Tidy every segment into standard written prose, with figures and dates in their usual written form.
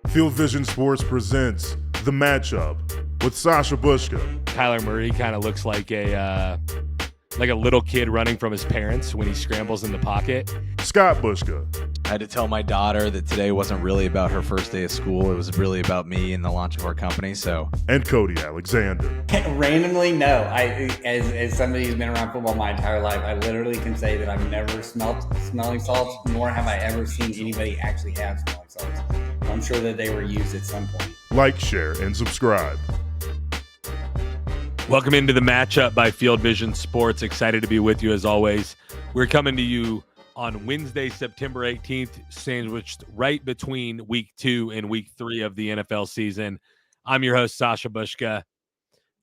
Field Vision Sports presents The Matchup with Sasha Bushka. Kyler Murray kind of looks like a little kid running from his parents when he scrambles in the pocket. Scott Bushka. I had to tell my daughter that today wasn't really about her first day of school. It was really about me and the launch of our company. And Cody Alexander. Randomly, no. As somebody who's been around football my entire life, I literally can say that I've never smelled smelling salts, nor have I ever seen anybody actually have smelling salts. I'm sure that they were used at some point. Like, share, and subscribe. Welcome into The Matchup by Field Vision Sports. Excited to be with you as always. We're coming to you on Wednesday, September 18th, sandwiched right between week 2 and week 3 of the NFL season. I'm your host, Sasha Bushka,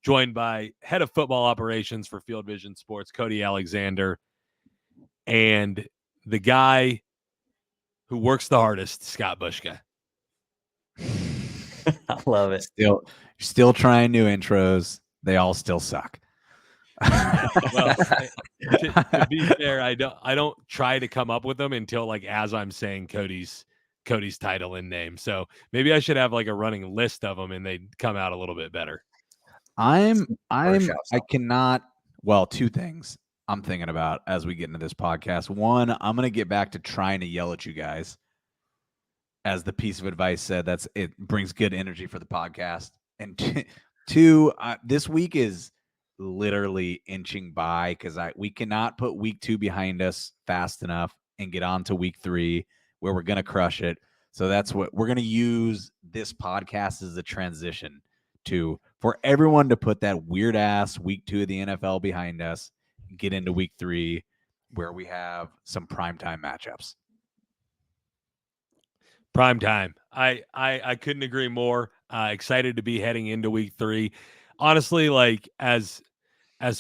joined by head of football operations for Field Vision Sports, Cody Alexander, and the guy who works the hardest, Scott Bushka. I love it. Still trying new intros. They all still suck. Well, to be fair, I don't try to come up with them until as I'm saying Cody's title and name. So maybe I should have a running list of them and they'd come out a little bit better. I cannot. Well, two things I'm thinking about as we get into this podcast. One, I'm going to get back to trying to yell at you guys. As the piece of advice said, it brings good energy for the podcast. And two, this week is literally inching by because we cannot put week 2 behind us fast enough and get on to week 3 where we're going to crush it. So that's what we're going to use this podcast as a transition for everyone to put that weird ass week 2 of the NFL behind us, get into week 3 where we have some primetime matchups. Prime time. I couldn't agree more. Excited to be heading into week 3. Honestly, as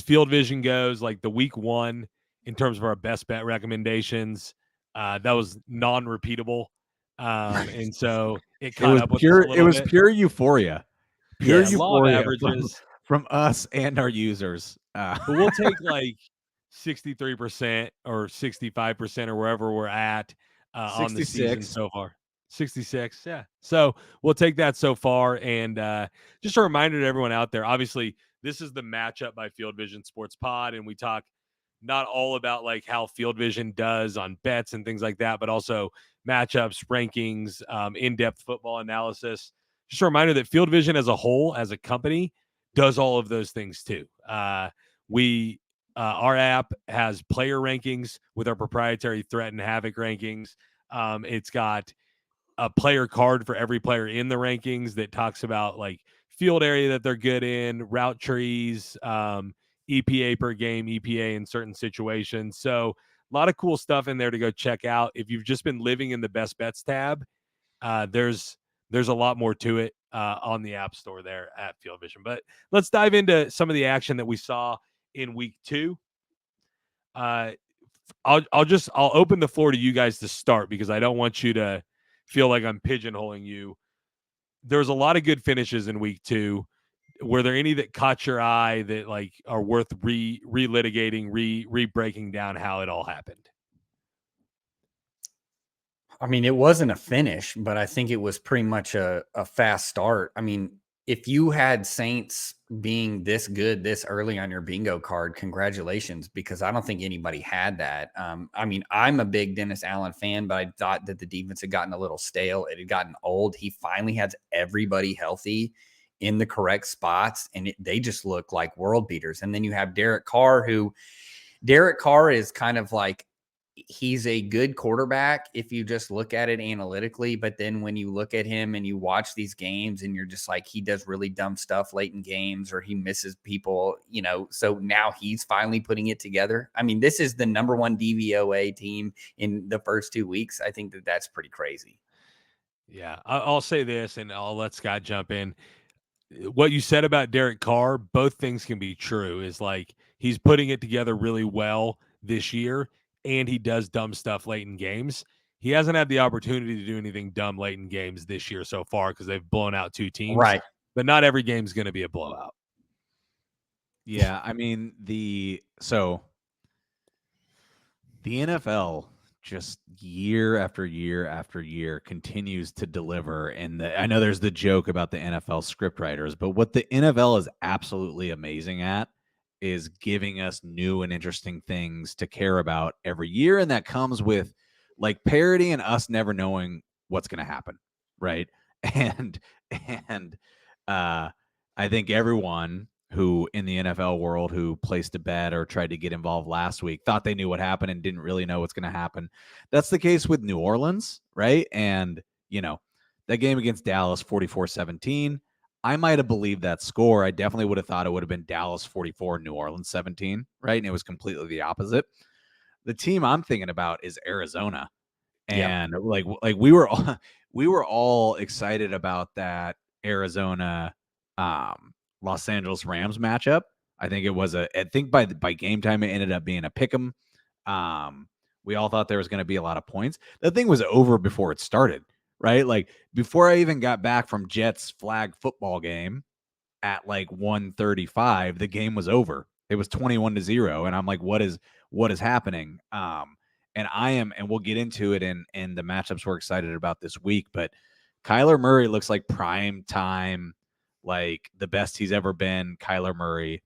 Field Vision goes, the week 1 in terms of our best bet recommendations, that was non-repeatable. And so it caught up with us a little bit. It was pure euphoria. Pure euphoria averages from us and our users. But we'll take 63% or 65% or wherever we're at on the season so far. 66, yeah. So we'll take that so far. And just a reminder to everyone out there, obviously, this is the Matchup by Field Vision Sports Pod, and we talk not all about how Field Vision does on bets and things like that, but also matchups, rankings, in-depth football analysis. Just a reminder that Field Vision as a whole, as a company, does all of those things too. Our app has player rankings with our proprietary Threat and Havoc rankings. It's got a player card for every player in the rankings that talks about field area that they're good in, route trees, EPA per game, EPA in certain situations. So a lot of cool stuff in there to go check out. If you've just been living in the best bets tab, there's a lot more to it on the App Store there at Field Vision. But let's dive into some of the action that we saw in week 2. I'll open the floor to you guys to start because I don't want you to feel like I'm pigeonholing you. There's a lot of good finishes in week 2. Were there any that caught your eye that are worth relitigating, re-breaking down how it all happened? I mean, it wasn't a finish, but I think it was pretty much a fast start. I mean, if you had Saints being this good this early on your bingo card, congratulations, because I don't think anybody had that. I mean, I'm a big Dennis Allen fan, but I thought that the defense had gotten a little stale. It had gotten old. He finally has everybody healthy in the correct spots, and they just look like world beaters. And then you have Derek Carr is kind of he's a good quarterback if you just look at it analytically, but then when you look at him and you watch these games and you're just he does really dumb stuff late in games or he misses people, so now he's finally putting it together. I mean, this is the number 1 DVOA team in the first 2 weeks. I think that's pretty crazy. Yeah, I'll say this and I'll let Scott jump in. What you said about Derek Carr, both things can be true. Is he's putting it together really well this year. And he does dumb stuff late in games. He hasn't had the opportunity to do anything dumb late in games this year so far because they've blown out 2 teams. Right. But not every game's going to be a blowout. Yeah, I mean, the NFL just year after year after year continues to deliver. And I know there's the joke about the NFL script writers, but what the NFL is absolutely amazing at is giving us new and interesting things to care about every year. And that comes with like parity and us never knowing what's going to happen. Right. And, and, I think everyone who in the NFL world who placed a bet or tried to get involved last week thought they knew what happened and didn't really know what's going to happen. That's the case with New Orleans, right? And, that game against Dallas, 44-17, I might have believed that score. I definitely would have thought it would have been Dallas 44, New Orleans 17, right? And it was completely the opposite. The team I'm thinking about is Arizona. And like we were all excited about that Arizona Los Angeles Rams matchup. I think it was I think by game time it ended up being a pick 'em. We all thought there was going to be a lot of points. The thing was over before it started, right? Like before I even got back from Jets flag football game at like 1:35, the game was over. It was 21-0 and I'm like what is happening? And we'll get into it in the matchups we're excited about this week, but Kyler Murray looks like prime time, like the best he's ever been. Kyler Murray.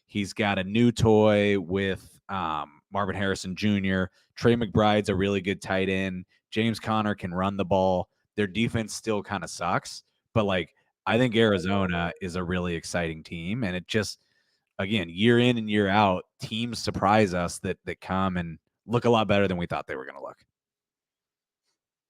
He's got a new toy with Marvin Harrison Jr. Trey McBride's a really good tight end. James Conner can run the ball. Their defense still kind of sucks, but like I think Arizona is a really exciting team, and it just again year in and year out, teams surprise us that come and look a lot better than we thought they were going to look.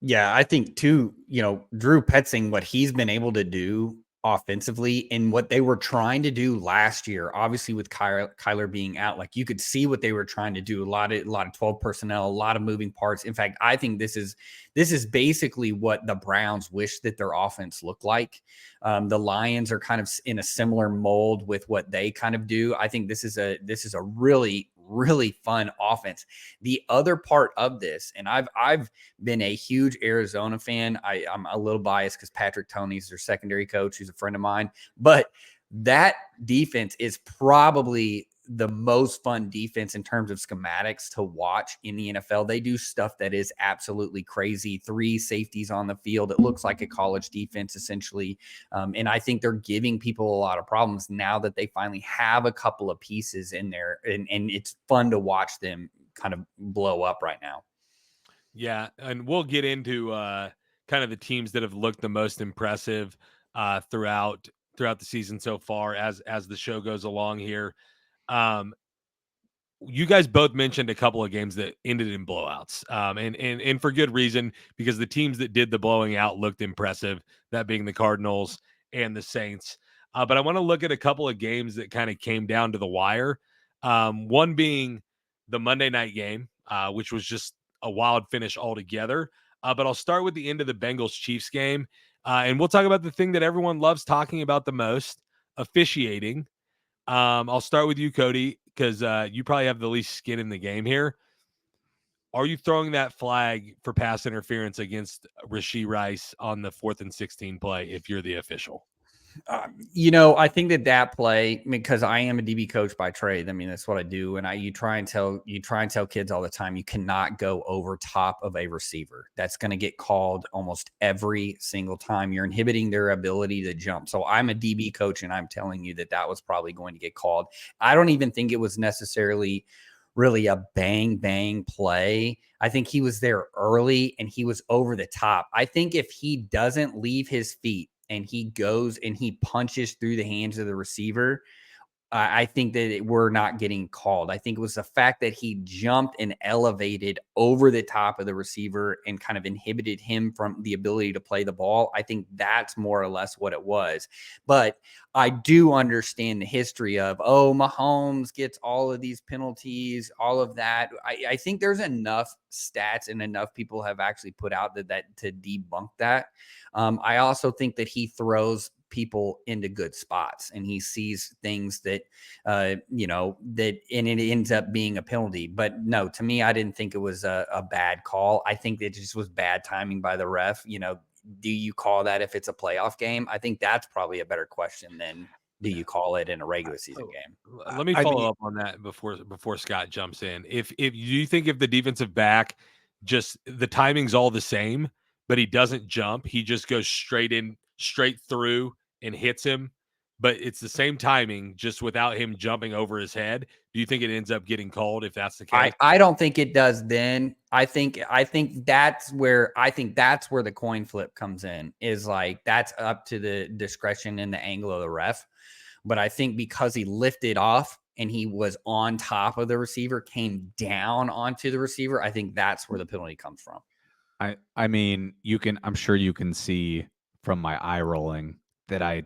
Yeah, I think too, Drew Petzing, what he's been able to do offensively and what they were trying to do last year, obviously with Kyler being out, like you could see what they were trying to do. A lot of 12 personnel, a lot of moving parts. In fact, I think this is basically what the Browns wish that their offense looked like. The Lions are kind of in a similar mold with what they kind of do. I think this is a really, really fun offense. The other part of this, and I've been a huge Arizona fan. I'm a little biased because Patrick Toney's their secondary coach, who's a friend of mine, but that defense is probably the most fun defense in terms of schematics to watch in the NFL. They do stuff that is absolutely crazy. 3 safeties on the field. It looks like a college defense essentially. And I think they're giving people a lot of problems now that they finally have a couple of pieces in there. And it's fun to watch them kind of blow up right now. Yeah. And we'll get into kind of the teams that have looked the most impressive throughout the season so far as the show goes along here. You guys both mentioned a couple of games that ended in blowouts, and for good reason, because the teams that did the blowing out looked impressive, that being the Cardinals and the Saints. But I want to look at a couple of games that kind of came down to the wire. One being the Monday night game, which was just a wild finish altogether. But I'll start with the end of the Bengals-Chiefs game, and we'll talk about the thing that everyone loves talking about the most, officiating. I'll start with you, Cody, because you probably have the least skin in the game here. Are you throwing that flag for pass interference against Rashee Rice on the 4th and 16 play if you're the official? I think that play, because I am a DB coach by trade. I mean, that's what I do. And you try and tell kids all the time, you cannot go over top of a receiver. That's going to get called almost every single time. You're inhibiting their ability to jump. So I'm a DB coach and I'm telling you that was probably going to get called. I don't even think it was necessarily really a bang play. I think he was there early and he was over the top. I think if he doesn't leave his feet and he goes and he punches through the hands of the receiver, I think that we're not getting called. I think it was the fact that he jumped and elevated over the top of the receiver and kind of inhibited him from the ability to play the ball. I think that's more or less what it was. But I do understand the history of, Mahomes gets all of these penalties, all of that. I think there's enough stats and enough people have actually put out that to debunk that. I also think that he throws people into good spots and he sees things that and it ends up being a penalty. But no, to me, I didn't think it was a bad call. I think it just was bad timing by the ref. Do you call that if it's a playoff game? I think that's probably a better question than do you call it in a regular season game. Let me follow up on that before Scott jumps in. If you think if the defensive back just the timing's all the same, but he doesn't jump. He just goes straight through and hits him. But it's the same timing, just without him jumping over his head. Do you think it ends up getting called if that's the case? I don't think it does then. I think that's where the coin flip comes in, is like that's up to the discretion and the angle of the ref. But I think because he lifted off and he was on top of the receiver, came down onto the receiver, I think that's where the penalty comes from. I mean, I'm sure you can see from my eye rolling that I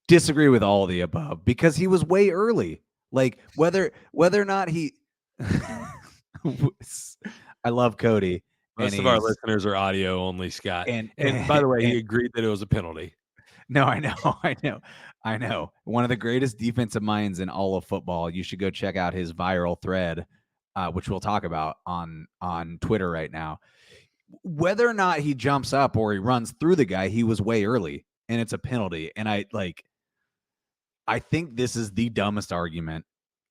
disagree with all of the above, because he was way early. Like whether or not he I love Cody. Most of our listeners are audio only, Scott. And by the way, he agreed that it was a penalty. No, I know. One of the greatest defensive minds in all of football. You should go check out his viral thread, which we'll talk about on Twitter right now. Whether or not he jumps up or he runs through the guy, he was way early, and it's a penalty. And I think this is the dumbest argument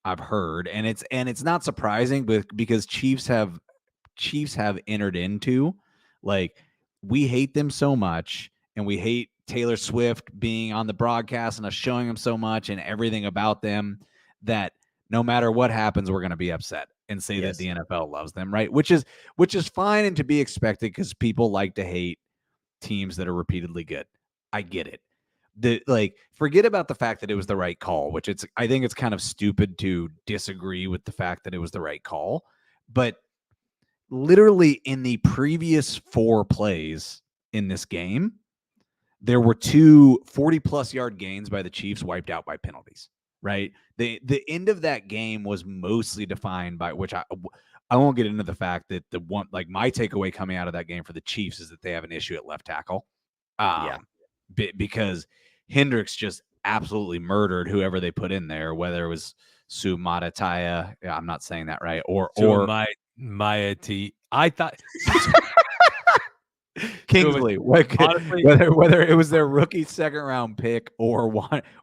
I've heard, and it's not surprising, but because Chiefs have entered into, like, we hate them so much, and we hate Taylor Swift being on the broadcast and us showing them so much and everything about them, that no matter what happens, we're going to be upset and say that the NFL loves them, right? Which is fine and to be expected, because people like to hate teams that are repeatedly good. I get it. Forget about the fact that it was the right call, which I think it's kind of stupid to disagree with the fact that it was the right call. But literally in the previous 4 plays in this game, there were 2 40-plus yard gains by the Chiefs wiped out by penalties, right? The end of that game was mostly defined by, which I won't get into the fact that the one, like, my takeaway coming out of that game for the Chiefs is that they have an issue at left tackle. Because Hendricks just absolutely murdered whoever they put in there, whether it was Sumatataya, I'm not saying that right, or Mayati. I thought Kingsley, honestly, whether it was their rookie 2nd round pick or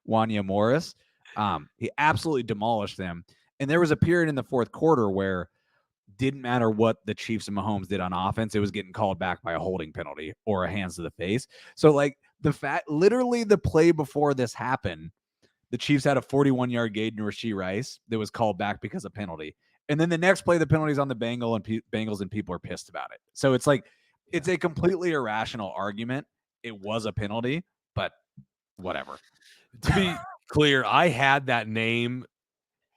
Wanya Morris, he absolutely demolished them. And there was a period in the 4th quarter where didn't matter what the Chiefs and Mahomes did on offense, it was getting called back by a holding penalty or a hands to the face. So, like, literally the play before this happened, the Chiefs had a 41-yard gain to Rashee Rice that was called back because of penalty. And then the next play, the penalty's on the Bengals, and people are pissed about it. So it's like, it's a completely irrational argument. It was a penalty, but whatever. To be clear, I had that name.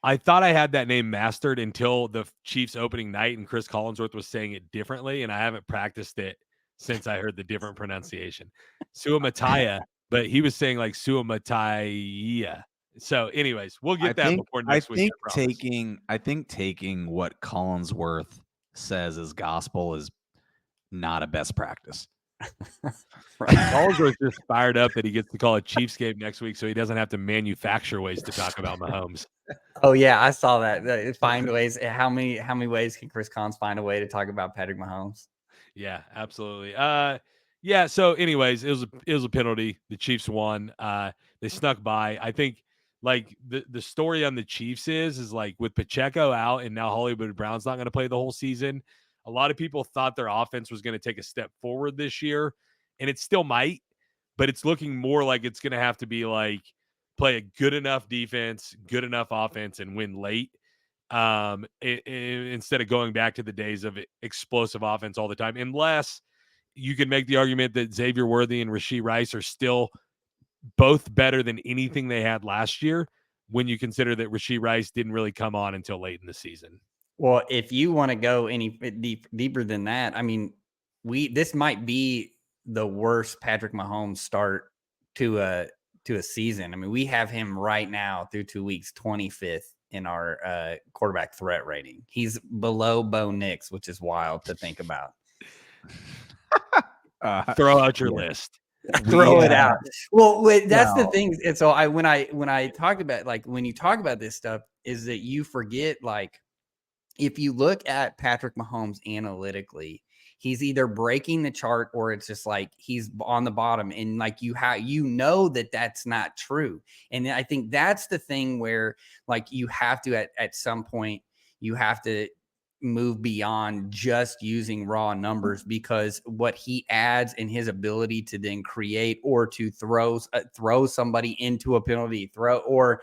I thought I had that name mastered until the Chiefs opening night, and Chris Collinsworth was saying it differently, and I haven't practiced it since I heard the different pronunciation. Suamataya, but he was saying like Suamataya. So, anyways, we'll get before next week. I think taking what Collinsworth says as gospel is not a best practice. Right. Collinsworth just fired up that he gets to call a Chiefs game next week, so he doesn't have to manufacture ways to talk about Mahomes. Oh yeah, I saw that. Find ways. How many ways can Chris Collins find a way to talk about Patrick Mahomes? Yeah, absolutely. Yeah. So, anyways, it was a penalty. The Chiefs won. They snuck by. I think, like, the story on the Chiefs is like, with Pacheco out and now Hollywood Brown's not going to play the whole season, a lot of people thought their offense was going to take a step forward this year, and it still might, but it's looking more like it's going to have to be like play a good enough defense, good enough offense, and win late. Instead of going back to the days of explosive offense all the time, unless you can make the argument that Xavier Worthy and Rashee Rice are still both better than anything they had last year, when you consider that Rashee Rice didn't really come on until late in the season. Well, if you want to go any deeper than that, I mean, this might be the worst Patrick Mahomes start to a season. I mean, we have him right now through 2 weeks, 25th in our quarterback threat rating. He's below Bo Nix, which is wild to think about. Throw out your list. Throw it out. Well, that's the thing. And so when I talk about, like, when you talk about this stuff, is that you forget, like, if you look at Patrick Mahomes analytically, he's either breaking the chart or it's just like he's on the bottom, and like that's not true. And I think that's the thing where, like, you have to at some point you have to move beyond just using raw numbers, because what he adds in his ability to then create or to throw somebody into a penalty throw, or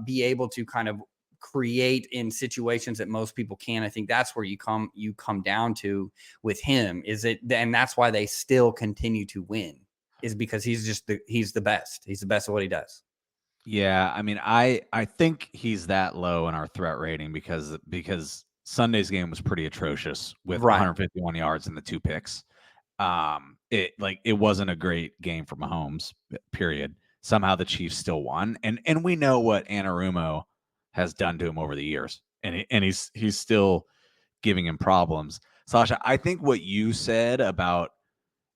be able to kind of create in situations that most people can. I think that's where you come down to with him, and that's why they still continue to win, is because he's the best. He's the best at what he does. Yeah, I mean, I think he's that low in our threat rating because Sunday's game was pretty atrocious with 151 yards and the 2 picks. It wasn't a great game for Mahomes, period. Somehow the Chiefs still won, and we know what Anarumo has done to him over the years, and he's still giving him problems. Sasha, I think what you said about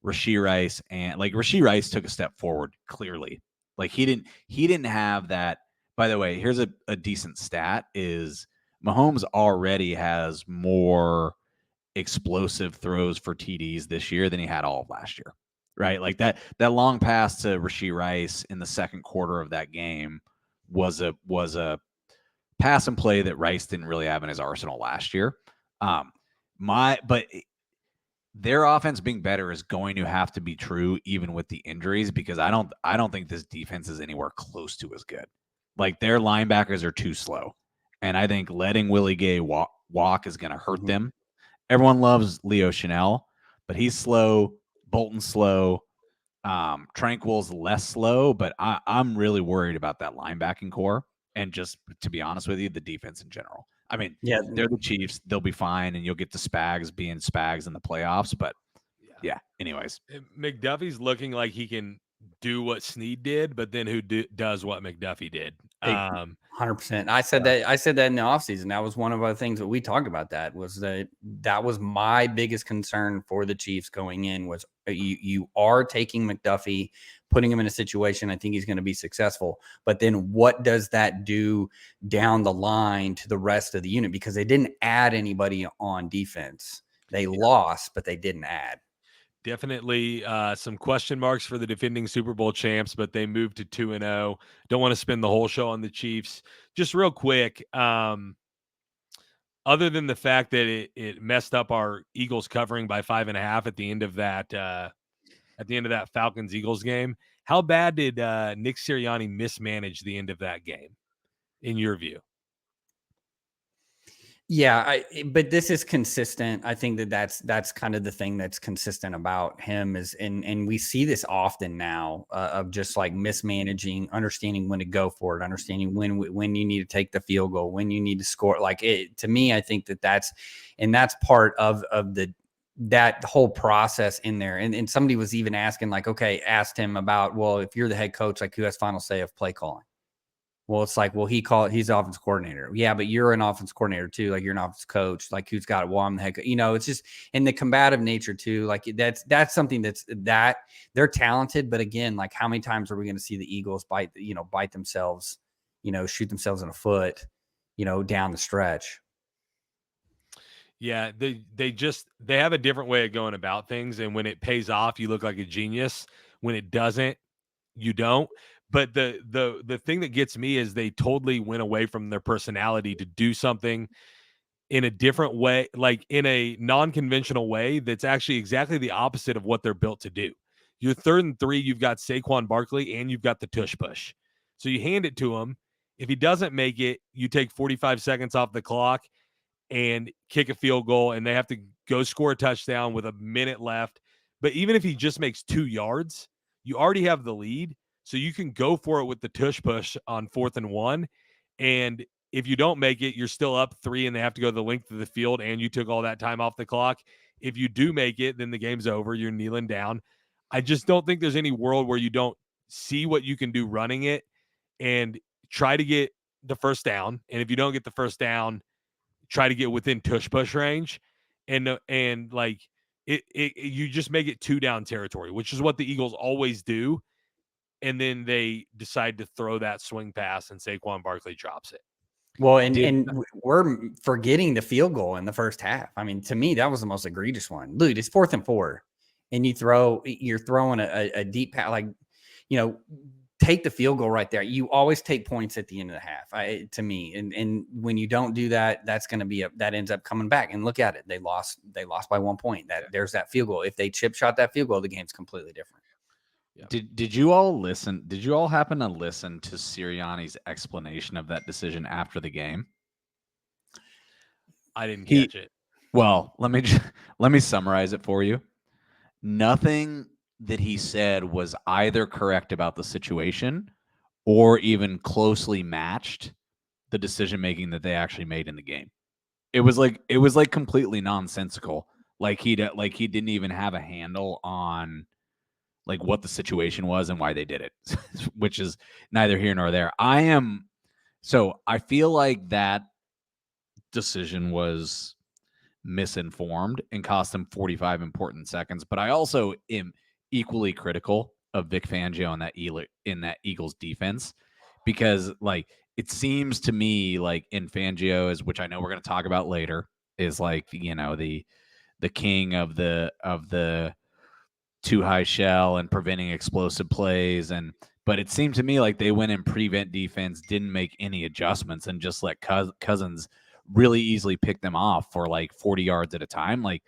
Rashee Rice, and like Rashee Rice took a step forward clearly. Like he didn't have that. By the way, here's a decent stat: is Mahomes already has more explosive throws for TDs this year than he had all of last year, right? Like that long pass to Rashee Rice in the second quarter of that game was a pass and play that Rice didn't really have in his arsenal last year. But their offense being better is going to have to be true even with the injuries, because I don't think this defense is anywhere close to as good. Like their linebackers are too slow, and I think letting Willie Gay walk is going to hurt them. Everyone loves Leo Chanel, but he's slow. Bolton's slow. Tranquil's less slow, but I'm really worried about that linebacking core, and just to be honest with you, the defense in general. I mean, they're the Chiefs. They'll be fine, and you'll get to Spags being Spags in the playoffs. But yeah, anyways. McDuffie's looking like he can do what Snead did, but then who does what McDuffie did? 100%. I said that in the offseason. That was one of the things that we talked about. That was my biggest concern for the Chiefs going in, was you are taking McDuffie, putting him in a situation I think he's going to be successful. But then what does that do down the line to the rest of the unit? Because they didn't add anybody on defense. They lost, but they didn't add. Definitely some question marks for the defending Super Bowl champs, but they moved to 2-0. Don't want to spend the whole show on the Chiefs. Just real quick, other than the fact that it messed up our Eagles covering by 5.5 at the end of that Falcons Eagles game, how bad did Nick Sirianni mismanage the end of that game, in your view? Yeah, but this is consistent. I think that's kind of the thing that's consistent about him is, and we see this often now of just like mismanaging, understanding when to go for it, understanding when you need to take the field goal, when you need to score. Like to me, I think that's part of that whole process in there. And somebody was even asking, like, asked him about, well, if you're the head coach, like who has final say of play calling? Well, it's like, well, he's the offense coordinator. Yeah, but you're an offense coordinator too. Like you're an offense coach. Like who's got it? Well, I'm the head coach. It's just in the combative nature too. Like that's something that they're talented. But again, like how many times are we going to see the Eagles bite themselves, shoot themselves in the foot, down the stretch? Yeah, they have a different way of going about things. And when it pays off, you look like a genius. When it doesn't, you don't. But the thing that gets me is they totally went away from their personality to do something in a different way, like in a non-conventional way that's actually exactly the opposite of what they're built to do. You're 3rd and 3, you've got Saquon Barkley, and you've got the tush push. So you hand it to him. If he doesn't make it, you take 45 seconds off the clock and kick a field goal, and they have to go score a touchdown with a minute left. But even if he just makes 2 yards, you already have the lead. So you can go for it with the tush push on 4th and 1. And if you don't make it, you're still up 3 and they have to go the length of the field and you took all that time off the clock. If you do make it, then the game's over. You're kneeling down. I just don't think there's any world where you don't see what you can do running it and try to get the first down. And if you don't get the first down, try to get within tush push range. And like you just make it 2 down territory, which is what the Eagles always do. And then they decide to throw that swing pass and Saquon Barkley drops it. Well, and we're forgetting the field goal in the first half. I mean, to me, that was the most egregious one. Dude, it's 4th and 4. And you're throwing a deep pass, like, take the field goal right there. You always take points at the end of the half, to me. And when you don't do that, that's going to be that ends up coming back. And look at it. They lost by 1 point. There's that field goal. If they chip shot that field goal, the game's completely different. Yeah. Did you all listen? Did you all happen to listen to Sirianni's explanation of that decision after the game? I didn't catch it. Well, let me summarize it for you. Nothing that he said was either correct about the situation or even closely matched the decision making that they actually made in the game. It was like completely nonsensical. Like he didn't even have a handle on like what the situation was and why they did it, which is neither here nor there. I feel like that decision was misinformed and cost them 45 important seconds. But I also am equally critical of Vic Fangio in that Eagles defense, because like it seems to me like in Fangio, which I know we're going to talk about later, is like the king of the too high shell and preventing explosive plays. But it seemed to me like they went in prevent defense, didn't make any adjustments, and just let Cousins really easily pick them off for like 40 yards at a time. Like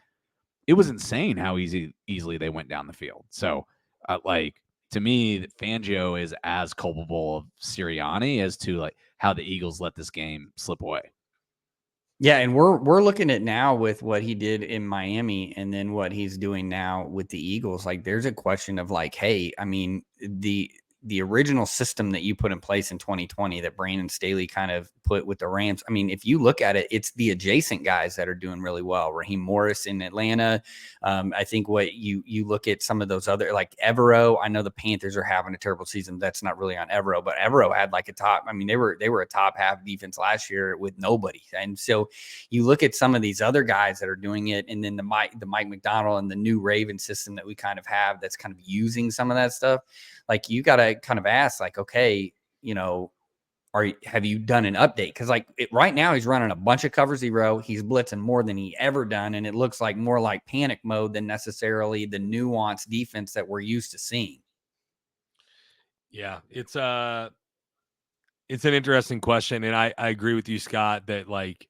it was insane how easily they went down the field. So to me, Fangio is as culpable of Sirianni as to like how the Eagles let this game slip away. Yeah, and we're looking at now with what he did in Miami and then what he's doing now with the Eagles. Like there's a question of like, hey, I mean, the original system that you put in place in 2020 that Brandon Staley kind of put with the Rams. I mean, if you look at it, it's the adjacent guys that are doing really well. Raheem Morris in Atlanta. I think what you look at some of those other, like Evero. I know the Panthers are having a terrible season. That's not really on Evero, but Evero had like a top. I mean, they were a top half defense last year with nobody. And so you look at some of these other guys that are doing it, and then the Mike McDonald and the new Raven system that we kind of have that's kind of using some of that stuff. Like you got to kind of ask, like, okay, have you done an update? Because like right now he's running a bunch of cover zero. He's blitzing more than he ever done, and it looks like more like panic mode than necessarily the nuanced defense that we're used to seeing. Yeah, it's an interesting question, and I agree with you, Scott, that like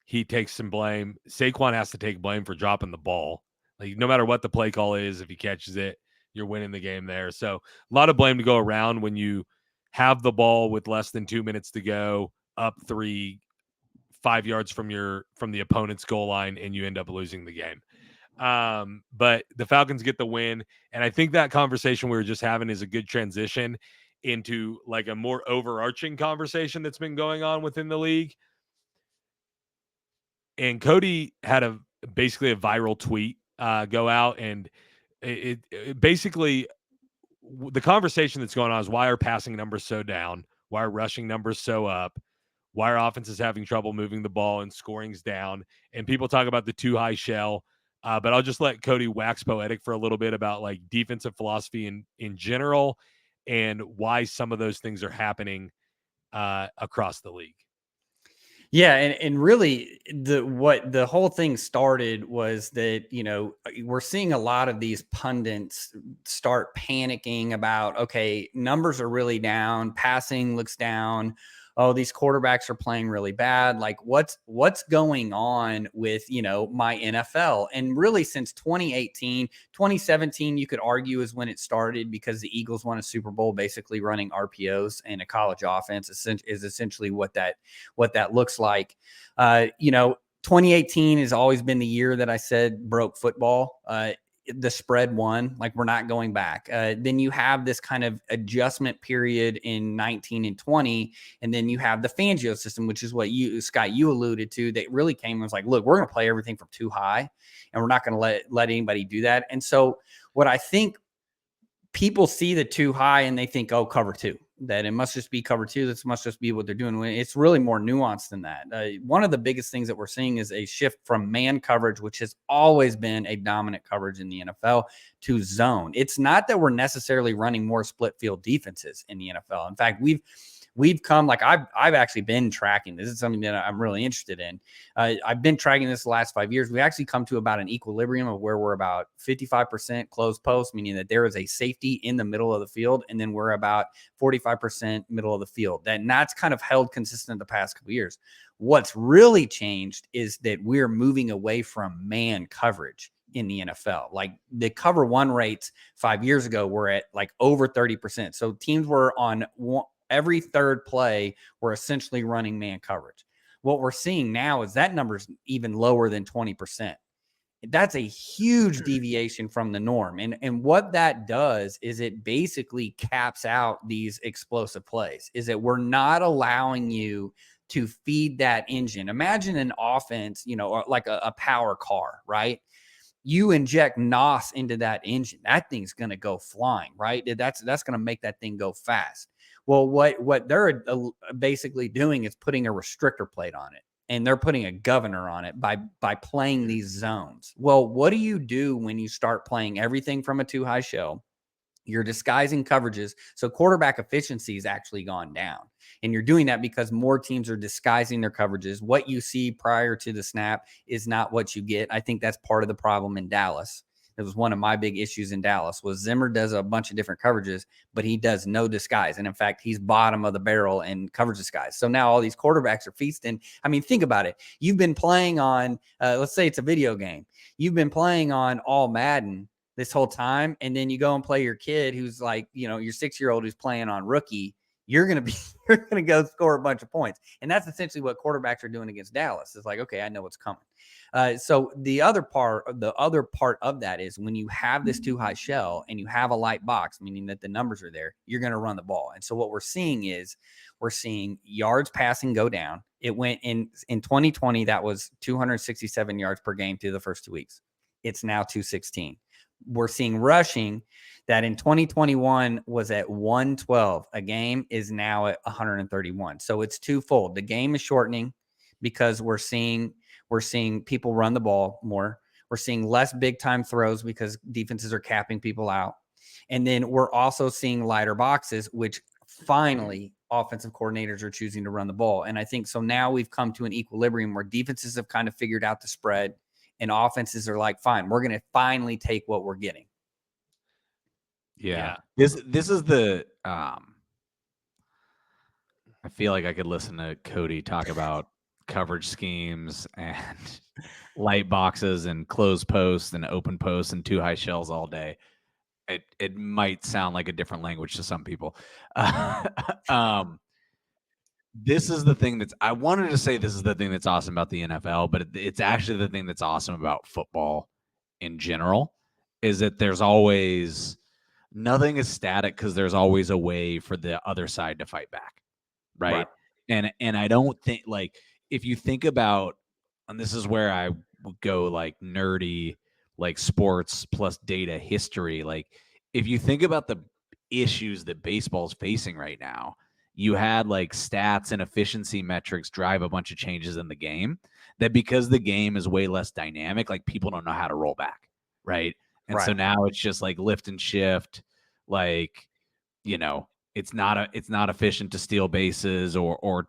he takes some blame. Saquon has to take blame for dropping the ball. Like no matter what the play call is, if he catches it, you're winning the game there. So a lot of blame to go around when you have the ball with less than 2 minutes to go, up 5 yards from the opponent's goal line, and you end up losing the game. But the Falcons get the win, and I think that conversation we were just having is a good transition into like a more overarching conversation that's been going on within the league. And Cody had basically a viral tweet go out, and it basically the conversation that's going on is why are passing numbers so down? Why are rushing numbers so up? Why are offenses having trouble moving the ball and scoring's down? And people talk about the too high shell. But I'll just let Cody wax poetic for a little bit about like defensive philosophy in general and why some of those things are happening across the league. Yeah, and really the whole thing started was that, we're seeing a lot of these pundits start panicking about, okay, numbers are really down, passing looks down. Oh, these quarterbacks are playing really bad. Like what's going on with, my NFL? And really since 2017, you could argue is when it started because the Eagles won a Super Bowl basically running RPOs, and a college offense is essentially what that looks like. 2018 has always been the year that I said broke football. The spread won, like we're not going back. Then you have this kind of adjustment period in 19 and 20. And then you have the Fangio system, which is what Scott, you alluded to, that really came and was like, look, we're going to play everything from too high, and we're not going to let anybody do that. And so what I think people see the too high and they think, oh, cover two, that it must just be cover two. This must just be what they're doing. It's really more nuanced than that. One of the biggest things that we're seeing is a shift from man coverage, which has always been a dominant coverage in the NFL, to zone. It's not that we're necessarily running more split field defenses in the NFL. In fact, we've come, like I've actually been tracking. This is something that I'm really interested in. I've been tracking this the last 5 years. We actually come to about an equilibrium of where we're about 55% closed post, meaning that there is a safety in the middle of the field, and then we're about 45% middle of the field. And that's kind of held consistent the past couple of years. What's really changed is that we're moving away from man coverage in the NFL. Like the cover one rates 5 years ago were at like over 30%. So teams were on every third play were essentially running man coverage. What we're seeing now is that number's even lower than 20%. That's a huge deviation from the norm. And what that does is it basically caps out these explosive plays, is that we're not allowing you to feed that engine. Imagine an offense, like a power car, right? You inject NOS into that engine, that thing's going to go flying, right? That's going to make that thing go fast. Well, what they're basically doing is putting a restrictor plate on it, and they're putting a governor on it by playing these zones. Well, what do you do when you start playing everything from a too high shell? You're disguising coverages. So quarterback efficiency has actually gone down. And you're doing that because more teams are disguising their coverages. What you see prior to the snap is not what you get. I think that's part of the problem in Dallas. It was one of my big issues in Dallas was Zimmer does a bunch of different coverages, but he does no disguise. And in fact, he's bottom of the barrel in coverage disguise. So now all these quarterbacks are feasting. I mean, think about it. You've been playing on, let's say it's a video game. You've been playing on all Madden this whole time, and then you go and play your kid who's like, your 6-year-old who's playing on rookie. You're gonna go score a bunch of points, and that's essentially what quarterbacks are doing against Dallas. It's like, okay, I know what's coming. So the other part of that is when you have this too high shell and you have a light box, meaning that the numbers are there, you're going to run the ball. And so what we're seeing yards passing go down. It went in 2020, that was 267 yards per game through the first 2 weeks. It's now 216. We're seeing rushing that in 2021 was at 112 a game, is now at 131. So it's twofold. The game is shortening because we're seeing people run the ball more. We're seeing less big time throws because defenses are capping people out. And then we're also seeing lighter boxes, which finally offensive coordinators are choosing to run the ball. And I think so now we've come to an equilibrium where defenses have kind of figured out the spread, and offenses are like, fine, we're going to finally take what we're getting. Yeah. This is the I feel like I could listen to Cody talk about coverage schemes and light boxes and closed posts and open posts and too high shells all day. It might sound like a different language to some people. This is the thing I wanted to say this is the thing that's awesome about the NFL, but it's actually the thing that's awesome about football in general, is that there's always nothing is static because there's always a way for the other side to fight back. Right. And I don't think, like, if you think about, and this is where I would go like nerdy, like sports plus data history. Like if you think about the issues that baseball's facing right now, you had like stats and efficiency metrics drive a bunch of changes in the game that, because the game is way less dynamic, like people don't know how to roll back. Right. And so now it's just like lift and shift, like, it's not efficient to steal bases or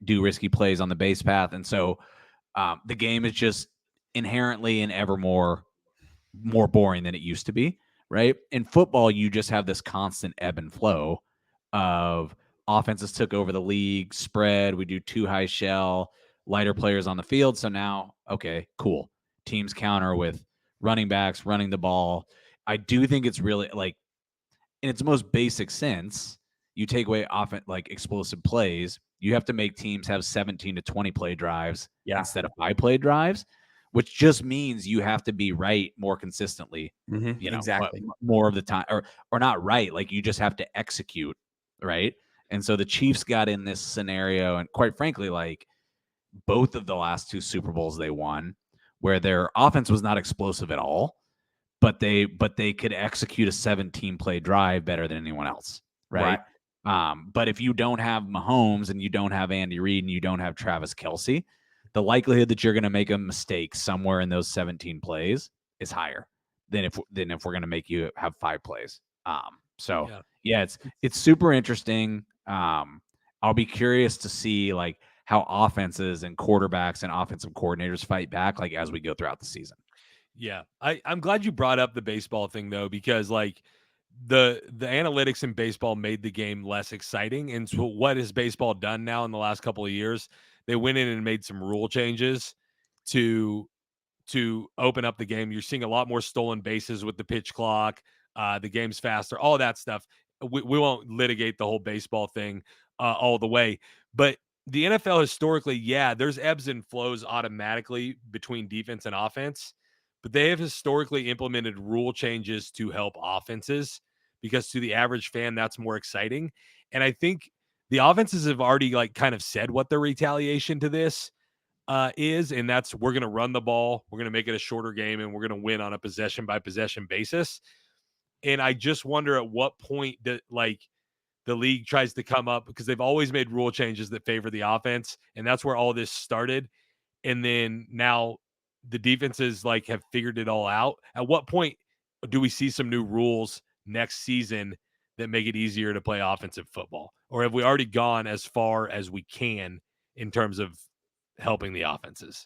do risky plays on the base path. And so the game is just inherently and ever more boring than it used to be. Right. In football, you just have this constant ebb and flow of offenses took over the league, spread. We do too high shell, lighter players on the field. So now, okay, cool. Teams counter with running backs running the ball. I do think it's really, like, in its most basic sense, you take away often like explosive plays, you have to make teams have 17 to 20 play drives instead of 5 play drives, which just means you have to be right more consistently. Exactly. More of the time, or not right. Like you just have to execute. Right. And so the Chiefs got in this scenario, and quite frankly, like both of the last 2 Super Bowls they won, where their offense was not explosive at all, but they could execute a 17 play drive better than anyone else. Right. But if you don't have Mahomes and you don't have Andy Reid and you don't have Travis Kelce, the likelihood that you're going to make a mistake somewhere in those 17 plays is higher than if we're going to make you have 5 plays. It's super interesting. I'll be curious to see like how offenses and quarterbacks and offensive coordinators fight back like as we go throughout the season. Yeah. I'm glad you brought up the baseball thing though, because like the analytics in baseball made the game less exciting. And so what has baseball done now in the last couple of years? They went in and made some rule changes to open up the game. You're seeing a lot more stolen bases with the pitch clock. The game's faster, all that stuff. We won't litigate the whole baseball thing all the way, but the NFL historically, yeah, there's ebbs and flows automatically between defense and offense, but they have historically implemented rule changes to help offenses because to the average fan, that's more exciting. And I think the offenses have already like kind of said what their retaliation to this is, and that's we're going to run the ball, we're going to make it a shorter game, and we're going to win on a possession by possession basis. And I just wonder at what point that like the league tries to come up, because they've always made rule changes that favor the offense, and that's where all this started. And then now the defenses like have figured it all out. At what point do we see some new rules next season that make it easier to play offensive football, or have we already gone as far as we can in terms of helping the offenses?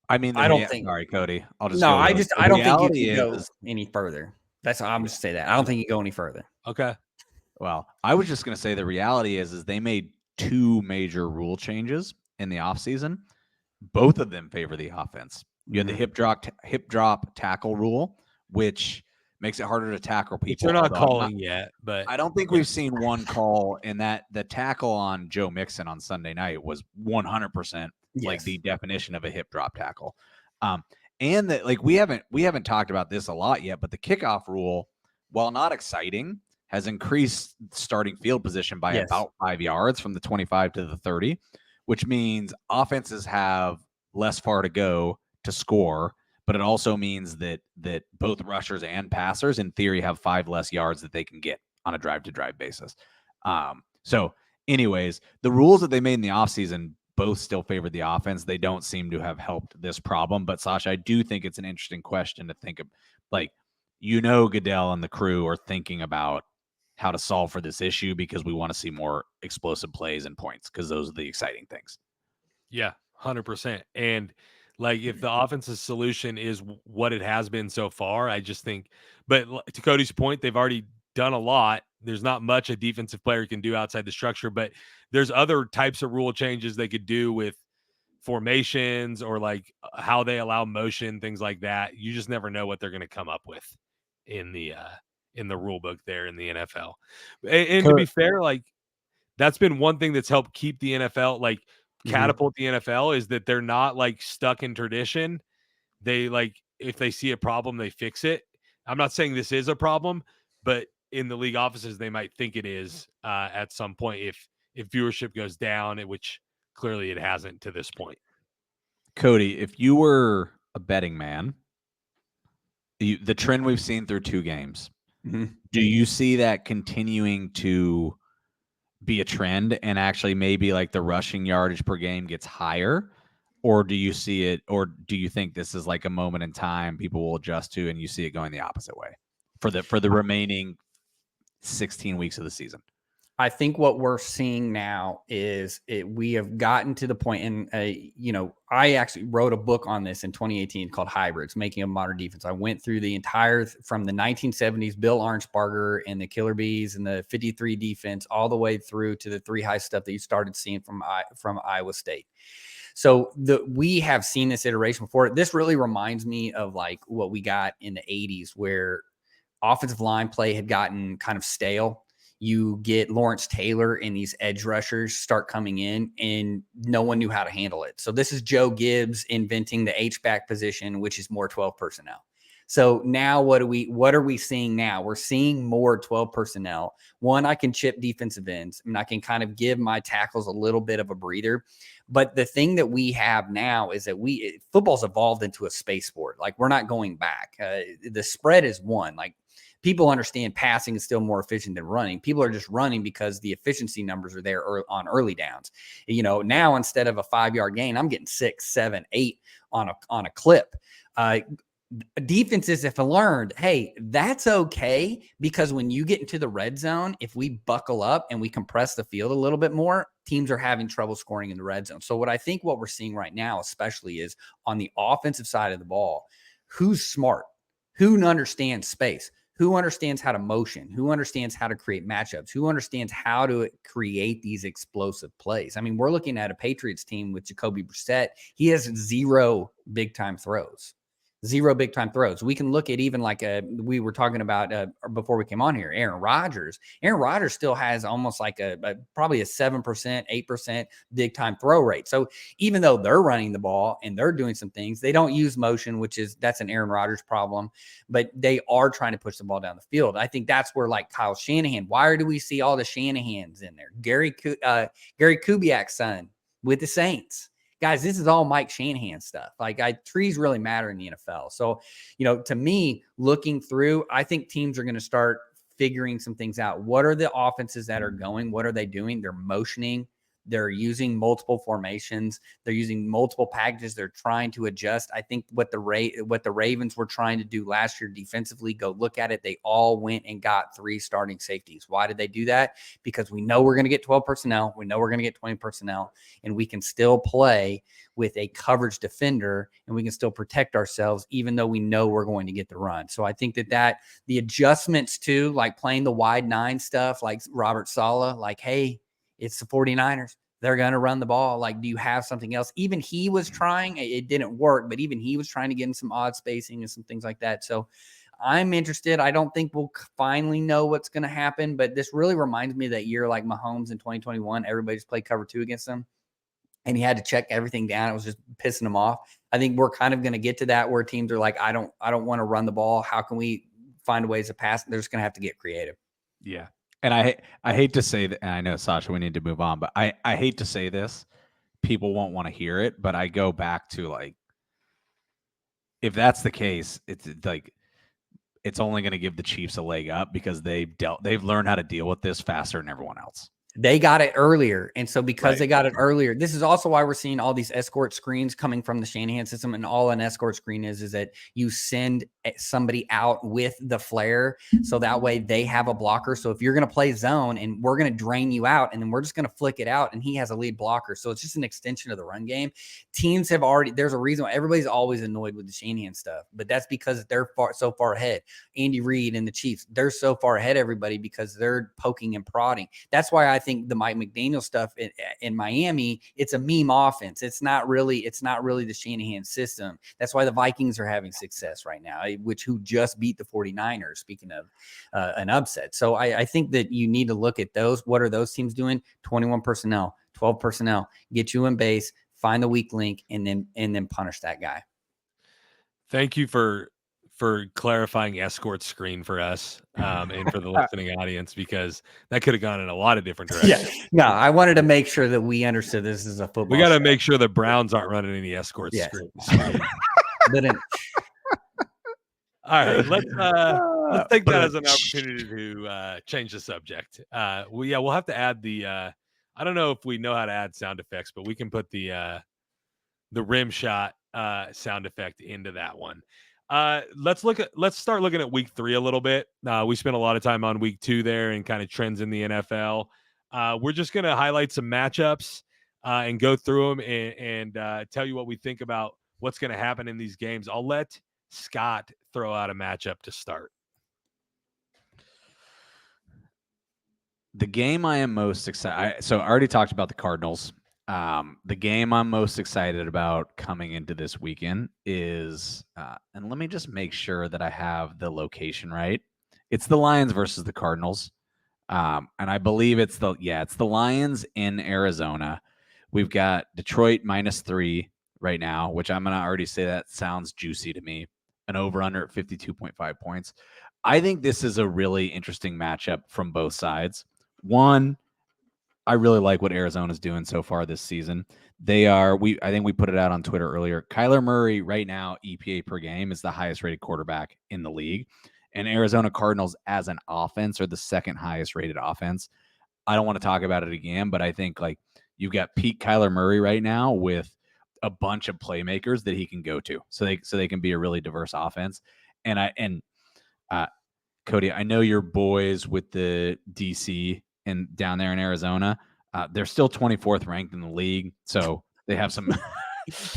I mean, I don't think. Sorry, Cody. I'll just No, go I don't think you can go any further. I'm just say that. I don't think you go any further. Okay. Well, I was just going to say the reality is they made 2 major rule changes in the offseason. Both of them favor the offense. You had the hip drop tackle rule, which makes it harder to tackle people. They're not calling yet, but I don't think we've seen one call in that. The tackle on Joe Mixon on Sunday night was 100% like the definition of a hip drop tackle. And that like we haven't talked about this a lot yet, but the kickoff rule, while not exciting, has increased starting field position by about 5 yards from the 25 to the 30, which means offenses have less far to go to score, but it also means that both rushers and passers in theory have 5 less yards that they can get on a drive to drive basis. So anyways, the rules that they made in the offseason both still favor the offense. They don't seem to have helped this problem, but Sasha, I do think it's an interesting question to think of. Like, Goodell and the crew are thinking about how to solve for this issue because we want to see more explosive plays and points because those are the exciting things. Yeah, 100%. And like if the offensive solution is what it has been so far, I just think, but to Cody's point, they've already done a lot. There's not much a defensive player can do outside the structure, but there's other types of rule changes they could do with formations or like how they allow motion, things like that. You just never know what they're going to come up with in the rule book there in the NFL. And to be fair, like that's been one thing that's helped keep the NFL like catapult the NFL is that they're not like stuck in tradition. They like if they see a problem, they fix it. I'm not saying this is a problem, but in the league offices, they might think it is at some point if viewership goes down, which clearly it hasn't to this point. Cody, if you were a betting man, the trend we've seen through 2 games, do you see that continuing to be a trend and actually maybe like the rushing yardage per game gets higher? Or do you see it, or do you think this is like a moment in time people will adjust to and you see it going the opposite way for the remaining 16 weeks of the season? I think what we're seeing now is we have gotten to the point, and I actually wrote a book on this in 2018 called Hybrids, Making a Modern Defense. I went through the entire, from the 1970s, Bill Arnsparger and the Killer Bees and the 53 defense, all the way through to the 3 high stuff that you started seeing from Iowa State. So we have seen this iteration before. This really reminds me of like what we got in the 80s, where offensive line play had gotten kind of stale. You get Lawrence Taylor and these edge rushers start coming in and no one knew how to handle it. So this is Joe Gibbs inventing the H-back position, which is more 12 personnel. So now what are we seeing now? We're seeing more 12 personnel. One, I can chip defensive ends and I can kind of give my tackles a little bit of a breather. But the thing that we have now is that football's evolved into a space sport. Like we're not going back. The spread is one. Like people understand passing is still more efficient than running. People are just running because the efficiency numbers are there on early downs. Now instead of a 5-yard gain, I'm getting 6, 7, 8 on a clip. defenses have learned, hey, that's okay, because when you get into the red zone, if we buckle up and we compress the field a little bit more, teams are having trouble scoring in the red zone. So what we're seeing right now, especially, is on the offensive side of the ball, who's smart, who understands space, who understands how to motion, who understands how to create matchups, who understands how to create these explosive plays. I mean, we're looking at a Patriots team with Jacoby Brissett. He has 0 big-time throws. 0 big-time throws. We can look at even like we were talking about before we came on here, Aaron Rodgers. Aaron Rodgers still has almost like probably a 7%, 8% big-time throw rate. So even though they're running the ball and they're doing some things, they don't use motion, that's an Aaron Rodgers problem, but they are trying to push the ball down the field. I think that's where, like, Kyle Shanahan, why do we see all the Shanahans in there? Gary Kubiak's son with the Saints. Guys, this is all Mike Shanahan stuff. Like, trees really matter in the NFL. So, to me, looking through, I think teams are going to start figuring some things out. What are the offenses that are going? What are they doing? They're motioning. They're using multiple formations. They're using multiple packages. They're trying to adjust. I think what the Ravens were trying to do last year defensively, go look at it. They all went and got 3 starting safeties. Why did they do that? Because we know we're going to get 12 personnel. We know we're going to get 20 personnel, and we can still play with a coverage defender, and we can still protect ourselves, even though we know we're going to get the run. So I think that the adjustments to, like, playing the wide 9 stuff, like Robert Saleh, like, hey, it's the 49ers. They're going to run the ball. Like, do you have something else? Even he was trying. It didn't work, but even he was trying to get in some odd spacing and some things like that. So I'm interested. I don't think we'll finally know what's going to happen, but this really reminds me of that year, like Mahomes in 2021. Everybody just played cover 2 against him, and he had to check everything down. It was just pissing him off. I think we're kind of going to get to that where teams are like, I don't want to run the ball. How can we find ways to pass? They're just going to have to get creative. Yeah. And I hate to say that, and I know, Sasha, we need to move on, but I hate to say this. People won't want to hear it, but I go back to, like, if that's the case, it's like, it's only going to give the Chiefs a leg up because they've learned how to deal with this faster than everyone else. They got it earlier. And so because they got it earlier, this is also why we're seeing all these escort screens coming from the Shanahan system. And all an escort screen is that you send somebody out with the flare, so that way they have a blocker. So if you're going to play zone and we're going to drain you out, and then we're just going to flick it out, and he has a lead blocker. So it's just an extension of the run game. Teams have already, there's a reason why everybody's always annoyed with the Shanahan stuff, but that's because they're so far ahead. Andy Reid and the Chiefs, they're so far ahead everybody because they're poking and prodding. That's why I think the Mike McDaniel stuff in Miami, it's a meme offense. It's not really the Shanahan system. That's why the Vikings are having success right now, who just beat the 49ers, speaking of an upset. So I think that you need to look at those. What are those teams doing? 21 personnel, 12 personnel, get you in base, find the weak link, and then punish that guy. Thank you for clarifying escort screen for us and for the listening audience, because that could have gone in a lot of different directions. Yeah. No, I wanted to make sure that we understood this is a football. We got to make sure the Browns aren't running any escort screens. All right, let's take that as an opportunity to change the subject. We'll have to add the I don't know if we know how to add sound effects, but we can put the rim shot sound effect into that one. Let's start looking at week 3 a little bit. We spent a lot of time on week 2 there and kind of trends in the NFL. We're just going to highlight some matchups and go through them and tell you what we think about what's going to happen in these games. I'll let Scott throw out a matchup to start. The game I am most excited. So I already talked about the Cardinals. The game I'm most excited about coming into this weekend is, and let me just make sure that I have the location right. It's the Lions versus the Cardinals. And I believe it's the Lions in Arizona. We've got Detroit -3 right now, which I'm going to already say that sounds juicy to me. An over-under at 52.5 points. I think this is a really interesting matchup from both sides. One, I really like what Arizona's doing so far this season. I think we put it out on Twitter earlier. Kyler Murray right now, EPA per game, is the highest rated quarterback in the league. And Arizona Cardinals as an offense are the second highest rated offense. I don't want to talk about it again, but I think, like, you've got peak Kyler Murray right now with a bunch of playmakers that he can go to, so they can be a really diverse offense. And Cody, I know your boys with the DC and down there in Arizona, they're still 24th ranked in the league, so they have some.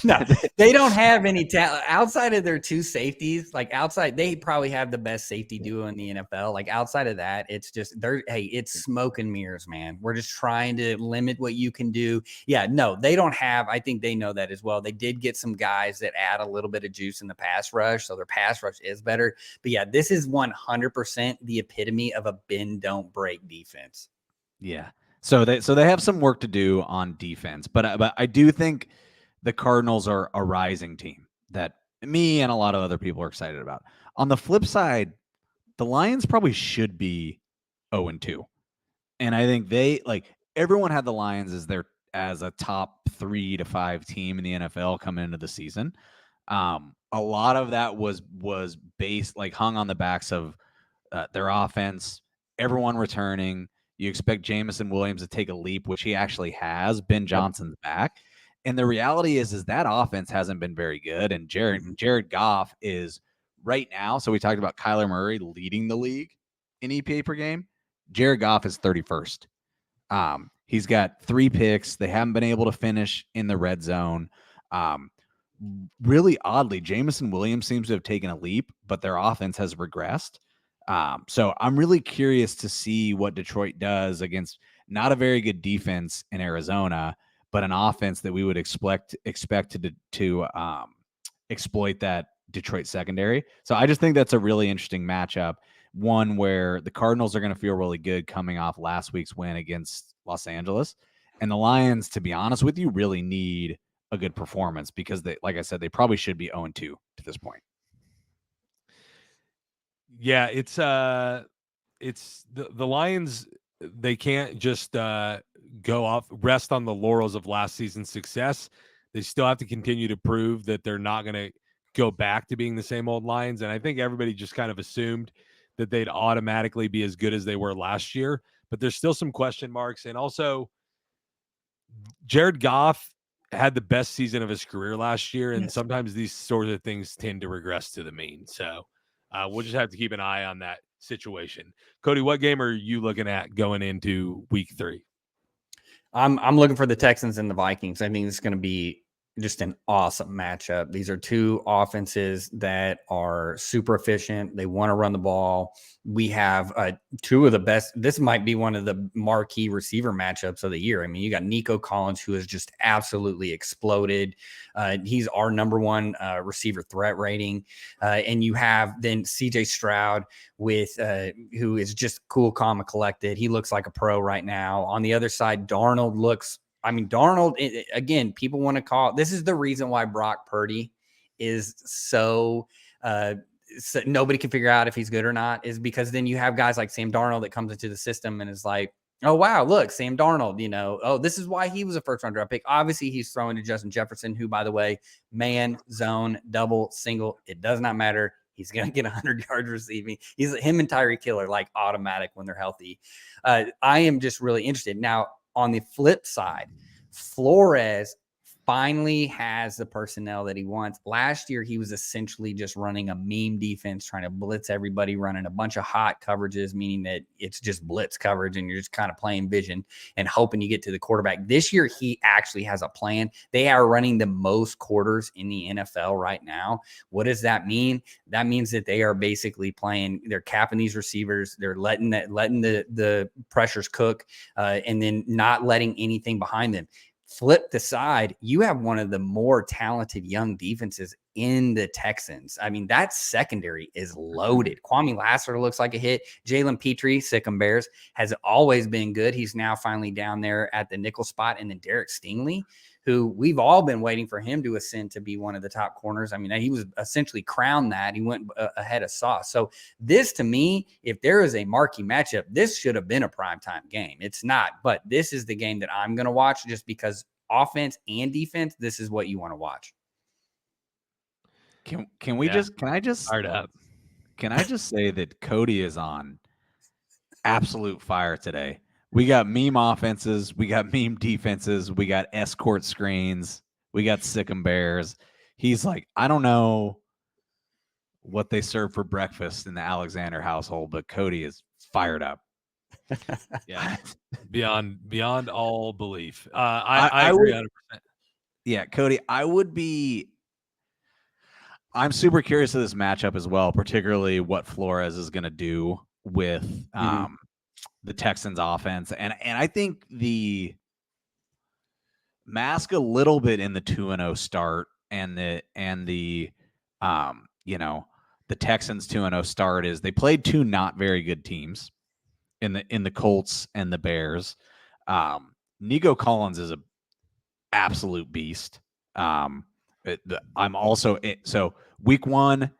No, they don't have any talent outside of their two safeties. Like outside, they probably have the best safety duo in the NFL. Like outside of that, it's just it's smoke and mirrors, man. We're just trying to limit what you can do. Yeah, no, they don't have. I think they know that as well. They did get some guys that add a little bit of juice in the pass rush, so their pass rush is better. But yeah, this is 100% the epitome of a bend don't break defense. Yeah, so they have some work to do on defense, but I do think the Cardinals are a rising team that me and a lot of other people are excited about. On the flip side, the Lions probably should be 0-2. And I think everyone had the Lions as a top 3 to 5 team in the NFL coming into the season. A lot of that was based hung on the backs of their offense, everyone returning. You expect Jameson Williams to take a leap, which he actually has. Ben Johnson's back. And the reality is that offense hasn't been very good. And Jared Goff is right now. So we talked about Kyler Murray leading the league in EPA per game. Jared Goff is 31st. He's got 3 picks. They haven't been able to finish in the red zone. Really oddly, Jameson Williams seems to have taken a leap, but their offense has regressed. So I'm really curious to see what Detroit does against not a very good defense in Arizona, but an offense that we would expect to exploit that Detroit secondary. So I just think that's a really interesting matchup, one where the Cardinals are going to feel really good coming off last week's win against Los Angeles. And the Lions, to be honest with you, really need a good performance because they, like I said, they probably should be 0-2 to this point. Yeah, it's the Lions. They can't just rest on the laurels of last season's success. They still have to continue to prove that they're not going to go back to being the same old Lions. And I think everybody just kind of assumed that they'd automatically be as good as they were last year, but there's still some question marks. And also Jared Goff had the best season of his career last year. And sometimes these sorts of things tend to regress to the mean. So we'll just have to keep an eye on that situation. Cody, what game are you looking at going into week 3? I'm looking for the Texans and the Vikings. I think it's going to be just an awesome matchup. These are two offenses that are super efficient. They want to run the ball. We have two of the best. This might be one of the marquee receiver matchups of the year. I mean, you got Nico Collins, who has just absolutely exploded. He's our number 1 receiver threat rating. And you have then CJ Stroud with who is just cool, calm, and collected. He looks like a pro right now. On the other side, Darnold, again, people want to call. This is the reason why Brock Purdy is so nobody can figure out if he's good or not, is because then you have guys like Sam Darnold that comes into the system and is like, oh, wow, look, Sam Darnold, this is why he was a first-round draft pick. Obviously, he's throwing to Justin Jefferson, who, by the way, man, zone, double, single, it does not matter. He's going to get 100 yards receiving. Him and Tyreek Hill are like automatic when they're healthy. I am just really interested. Now, on the flip side, Flores finally has the personnel that he wants. Last year, he was essentially just running a meme defense, trying to blitz everybody, running a bunch of hot coverages, meaning that it's just blitz coverage and you're just kind of playing vision and hoping you get to the quarterback. This year, he actually has a plan. They are running the most quarters in the NFL right now. What does that mean? That means that they are basically they're capping these receivers. They're letting the pressures cook and then not letting anything behind them. Flip the side, you have one of the more talented young defenses in the Texans. I mean, that secondary is loaded. Kwame Lassiter looks like a hit. Jalen Petrie, Sick'em Bears, has always been good. He's now finally down there at the nickel spot. And then Derek Stingley, who we've all been waiting for him to ascend to be one of the top corners. I mean, he was essentially crowned that. He went ahead of Sauce. So this, to me, if there is a marquee matchup, this should have been a primetime game. It's not, but this is the game that I'm going to watch just because offense and defense, this is what you want to watch. Can I just say that Cody is on absolute fire today? We got meme offenses, we got meme defenses, we got escort screens, We got Sick'em Bears. He's like, I don't know what they serve for breakfast in the Alexander household, but Cody is fired up. Yeah, beyond all belief. I agree 100%. Yeah, Cody, I'm super curious of this matchup as well, particularly what Flores is going to do with the Texans offense. And I think the mask a little bit in the 2-0 start and the the Texans 2-0 start is they played two not very good teams in the Colts and the Bears. Nico Collins is a absolute beast. I'm also so week one,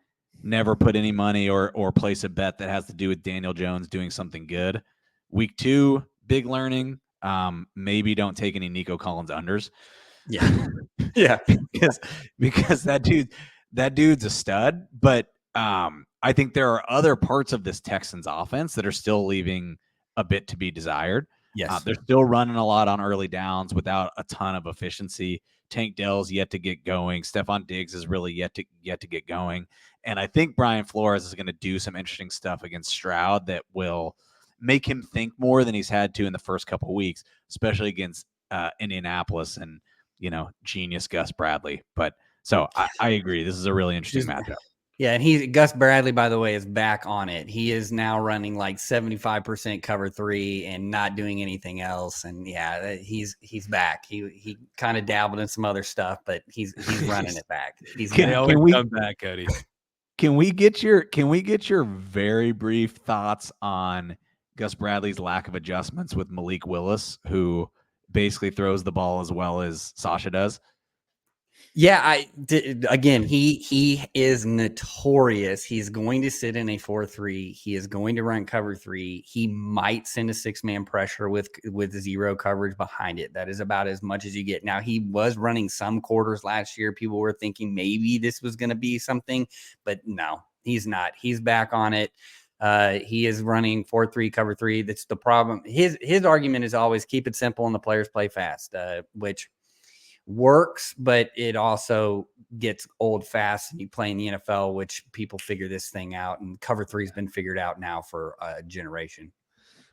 never put any money or place a bet that has to do with Daniel Jones doing something good. Week two, big learning. Maybe don't take any Nico Collins unders. Yeah. Yeah. because that dude's a stud. But I think there are other parts of this Texans offense that are still leaving a bit to be desired. Yes. They're still running a lot on early downs without a ton of efficiency. Tank Dell's yet to get going. Stephon Diggs is really yet to get going. And I think Brian Flores is going to do some interesting stuff against Stroud that will make him think more than he's had to in the first couple of weeks, especially against Indianapolis and, genius Gus Bradley. But so I agree. This is a really interesting matchup. Yeah, and Gus Bradley, by the way, is back on it. He is now running like 75% cover 3 and not doing anything else. And yeah, he's back. He kind of dabbled in some other stuff, but he's running it back. Can we come back, Cody? Can we get your very brief thoughts on Gus Bradley's lack of adjustments with Malik Willis, who basically throws the ball as well as Sasha does? Yeah, again, he is notorious. He's going to sit in a 4-3. He is going to run cover 3. He might send a 6-man pressure with zero coverage behind it. That is about as much as you get. Now, he was running some quarters last year. People were thinking maybe this was going to be something, but no, he's not. He's back on it. He is running 4-3 cover 3. That's the problem. His argument is always keep it simple and the players play fast, which works, but it also gets old fast and you play in the NFL, which people figure this thing out, and cover 3 has been figured out now for a generation.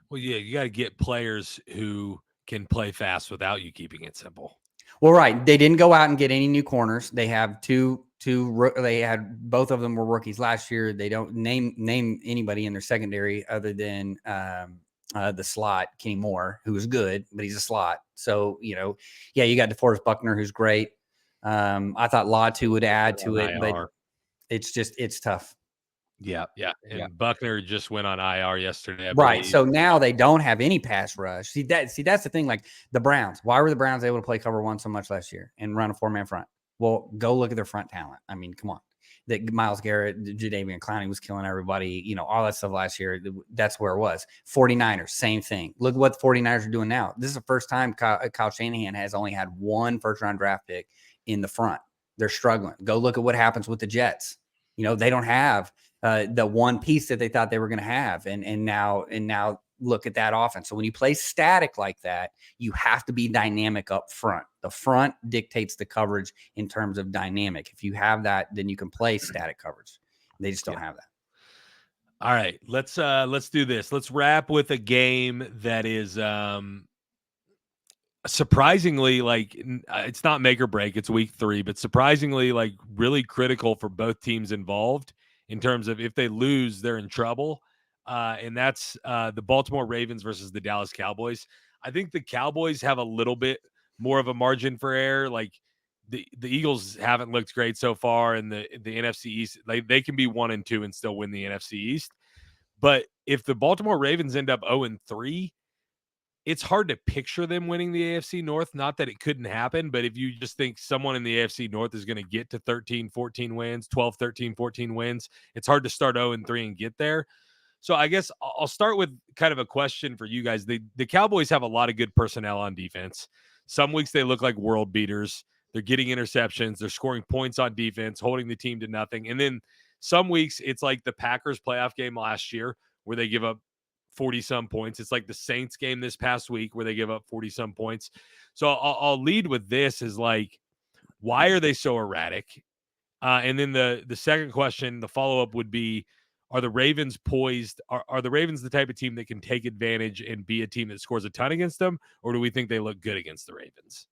Well, yeah, you got to get players who can play fast without you keeping it simple. Well, right. They didn't go out and get any new corners. They have two. They had both of them were rookies last year. They don't name anybody in their secondary other than the slot, Kenny Moore, who is good, but he's a slot. So, you got DeForest Buckner, who's great. I thought Latu would add to it, but it's tough. Yeah. And Buckner just went on IR yesterday. Right. So now they don't have any pass rush. See, that's the thing. Like the Browns, why were the Browns able to play cover 1 so much last year and run a 4-man front? Well, go look at their front talent. I mean, come on. That Myles Garrett, Jadeveon Clowney was killing everybody, all that stuff last year. That's where it was. 49ers, same thing. Look what the 49ers are doing now. This is the first time Kyle Shanahan has only had 1 first-round draft pick in the front. They're struggling. Go look at what happens with the Jets. They don't have the one piece that they thought they were going to have. And now look at that offense. So when you play static like that, you have to be dynamic up front. The front dictates the coverage in terms of dynamic. If you have that, then you can play static coverage. They just don't have that. All right, let's do this. Let's wrap with a game that is surprisingly, like, it's not make or break. It's week 3, but surprisingly, like, really critical for both teams involved in terms of if they lose, they're in trouble. And that's the Baltimore Ravens versus the Dallas Cowboys. I think the Cowboys have a little bit more of a margin for error. Like the Eagles haven't looked great so far, and the NFC East, they can be 1-2 and still win the NFC East. But if the Baltimore Ravens end up 0-3, it's hard to picture them winning the AFC North. Not that it couldn't happen, but if you just think someone in the AFC North is going to get to 13, 14 wins, 12, 13, 14 wins, it's hard to start 0-3 and get there. So I guess I'll start with kind of a question for you guys. The Cowboys have a lot of good personnel on defense. Some weeks they look like world beaters. They're getting interceptions. They're scoring points on defense, holding the team to nothing. And then some weeks it's like the Packers playoff game last year where they give up 40-some points. It's like the Saints game this past week where they give up 40-some points. So I'll lead with this is like, Why are they so erratic? And then the second question, the follow-up would be, are the Ravens poised? Are the Ravens the type of team that can take advantage and be a team that scores a ton against them? Or do we think they look good against the Ravens?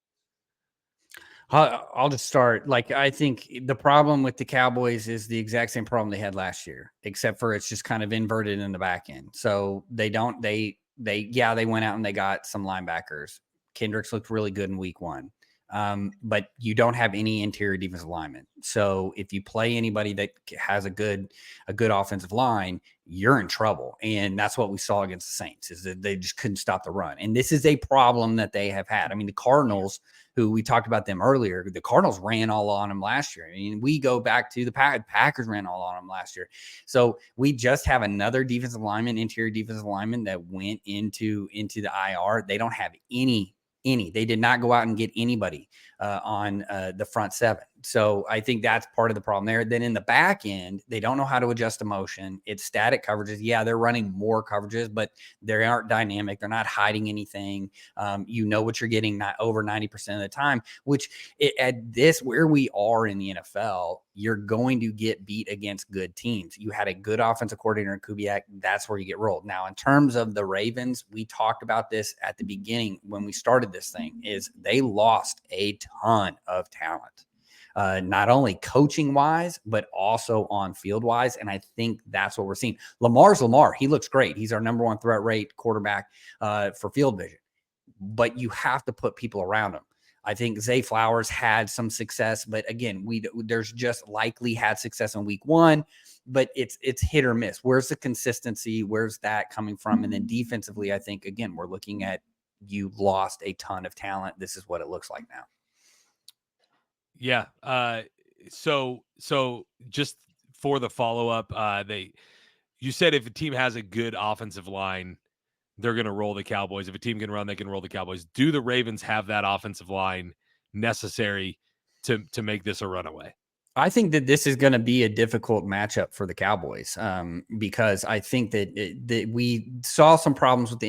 I'll just start. Like, I think the problem with the Cowboys is the exact same problem they had last year, except for it's just kind of inverted in the back end. So they went out and they got some linebackers. Kendricks looked really good in week 1. But you don't have any interior defensive linemen. So if you play anybody that has a good offensive line, you're in trouble. And that's what we saw against the Saints, is that they just couldn't stop the run. And this is a problem that they have had. I mean, the Cardinals, who we talked about them earlier, the Cardinals ran all on them last year. I mean, we go back to the Packers ran all on them last year. So we just have another defensive lineman, interior defensive lineman, that went into the IR. They don't have any. They did not go out and get anybody on the front 7. So I think that's part of the problem there. Then in the back end, they don't know how to adjust to motion. It's static coverages. Yeah, they're running more coverages, but they aren't dynamic. They're not hiding anything. You know what you're getting, not over 90% of the time, which at this, where we are in the NFL, you're going to get beat against good teams. You had a good offensive coordinator in Kubiak. That's where you get rolled. Now, in terms of the Ravens, we talked about this at the beginning when we started this thing, is they lost a ton of talent. Not only coaching wise, but also on field wise. And I think that's what we're seeing. Lamar's Lamar. He looks great. He's our number 1 threat rate quarterback for field vision, but you have to put people around him. I think Zay Flowers had some success, but again, there's just likely had success in week 1, but it's hit or miss. Where's the consistency? Where's that coming from? And then defensively, I think, again, we're looking at, you lost a ton of talent. This is what it looks like now. Yeah. So just for the follow-up, you said if a team has a good offensive line, they're going to roll the Cowboys. If a team can run, they can roll the Cowboys. Do the Ravens have that offensive line necessary to make this a runaway? I think that this is going to be a difficult matchup for the Cowboys, because I think that we saw some problems with the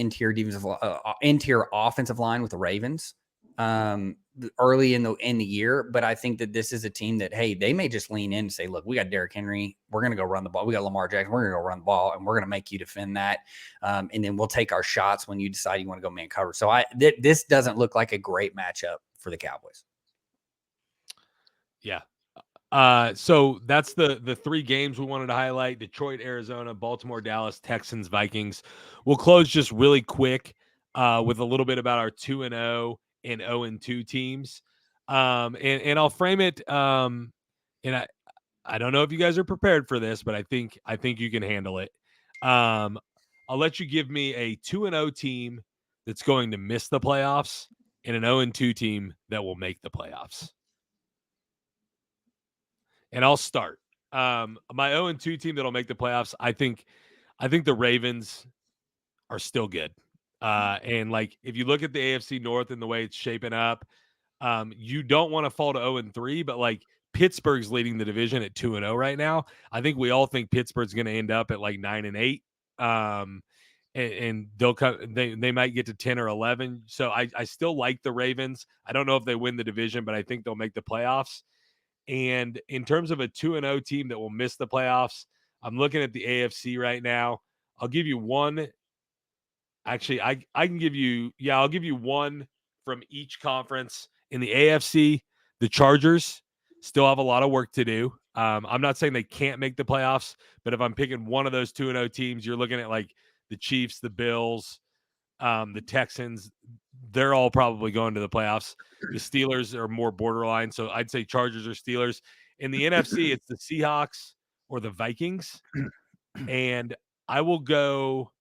interior offensive line with the Ravens early in the year. But I think that this is a team that, hey, they may just lean in and say, look, we got Derrick Henry. We're going to go run the ball. We got Lamar Jackson. We're going to go run the ball, and we're going to make you defend that. And then we'll take our shots when you decide you want to go man cover. So this doesn't look like a great matchup for the Cowboys. Yeah. So that's the 3 games we wanted to highlight: Detroit, Arizona, Baltimore, Dallas, Texans, Vikings. We'll close just really quick with a little bit about our 2-0 and 0-2 teams. And I'll frame it. And I don't know if you guys are prepared for this, but I think you can handle it. I'll let you give me a 2-0 team that's going to miss the playoffs and an 0-2 team that will make the playoffs. And I'll start. My 0-2 team that'll make the playoffs, I think the Ravens are still good. And like, if you look at the AFC North and the way it's shaping up, you don't want to fall to 0-3, but like, Pittsburgh's leading the division at 2-0 right now. I think we all think Pittsburgh's going to end up at like 9-8. And they'll come, they might get to 10 or 11. So I still like the Ravens. I don't know if they win the division, but I think they'll make the playoffs. And in terms of a 2-0 team that will miss the playoffs, I'm looking at the AFC right now. I'll give you one. Actually, I can give you, I'll give you one from each conference. In the AFC, the Chargers still have a lot of work to do. I'm not saying they can't make the playoffs, but if I'm picking one of those 2-0 teams, you're looking at like the Chiefs, the Bills, the Texans. They're all probably going to the playoffs. The Steelers are more borderline, so I'd say Chargers or Steelers. In the NFC, it's the Seahawks or the Vikings, and I will go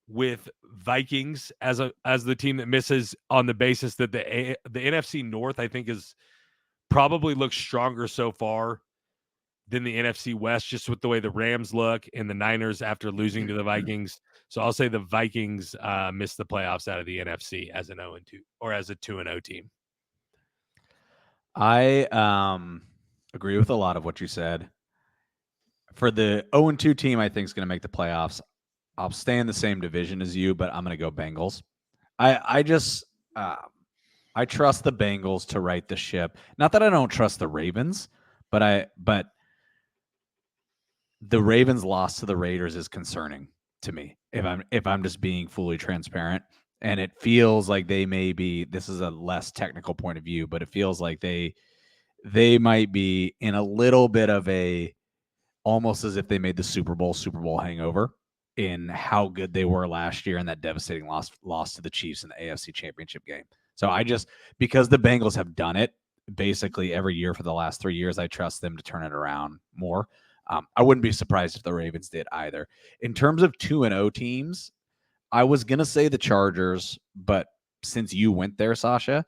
with Vikings as the team that misses, on the basis that the NFC North, I think, is probably looks stronger so far than the NFC West, just with the way the Rams look and the Niners after losing to the Vikings. So I'll say the Vikings miss the playoffs out of the NFC as an 0-2 or as a 2-0 team. I agree with a lot of what you said. For the 0-2 team, I think is going to make the playoffs. I'll stay in the same division as you, but I'm going to go Bengals. I just I trust the Bengals to right the ship. Not that I don't trust the Ravens, but the Ravens' loss to the Raiders is concerning to me. If I'm just being fully transparent, and it feels like they may be. This is a less technical point of view, but it feels like they might be in a little bit of a, almost as if they made the Super Bowl hangover in how good they were last year in that devastating loss to the Chiefs in the AFC Championship game. So because the Bengals have done it basically every year for the last 3 years, I trust them to turn it around more. I wouldn't be surprised if the Ravens did either. In terms of 2-0 teams, I was going to say the Chargers, but since you went there, Sasha,